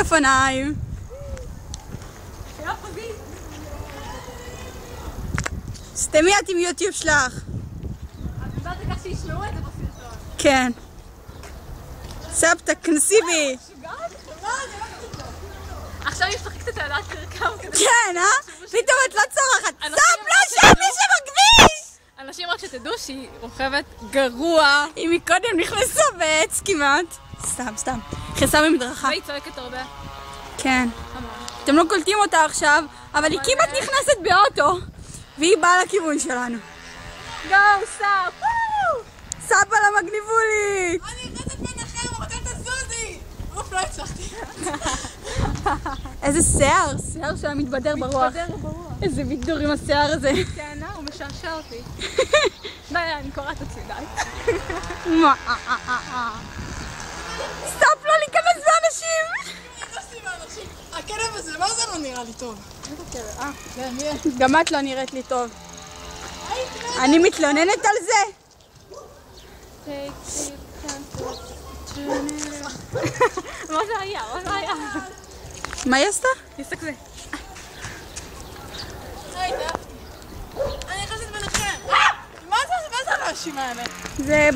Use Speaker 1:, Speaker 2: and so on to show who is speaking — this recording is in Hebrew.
Speaker 1: אופניים. סתמי את עם יוטיוב שלך.
Speaker 2: את יודעת כך שישמעו את זה בסרטון.
Speaker 1: כן. סבתא, כנסי בי.
Speaker 2: עכשיו היא משחקת את העלת קרקם כדי...
Speaker 1: כן, פתאום את לא צורחת. סתם לא שם מישהו בכביש!
Speaker 2: אנשים רק שתדעו שהיא רוכבת גרוע.
Speaker 1: היא מקודם נכנסה בעץ כמעט. סתם. נכנסה במדרכה.
Speaker 2: והיא צועקת הרבה.
Speaker 1: כן. אתם לא קולטים אותה עכשיו, אבל היא כמעט נכנסת באוטו. והיא באה לכיוון שלנו.
Speaker 2: גו, סאפ!
Speaker 1: סבא למגניבולית!
Speaker 3: אני נכנסת ביניכם, אבל אתם תזוזי! אוף, לא הצלחתי.
Speaker 1: איזה שיער שלה מתבדר ברוח. איזה בידור עם השיער הזה.
Speaker 2: כן, הוא משעשע אותי. די, אני קוראת עצמי, די.
Speaker 1: סטופ, לא להיכנס באנשים!
Speaker 3: הכלב הזה, מה זה לא נראה לי טוב?
Speaker 1: גם את לא נראית לי טוב. אני מתלוננת על זה?
Speaker 2: מה זה היה?
Speaker 1: מה היא עשתה?
Speaker 2: תסתכל זה.
Speaker 3: אני נכנסת ביניכם. מה זה הרעשים האלה?
Speaker 1: זה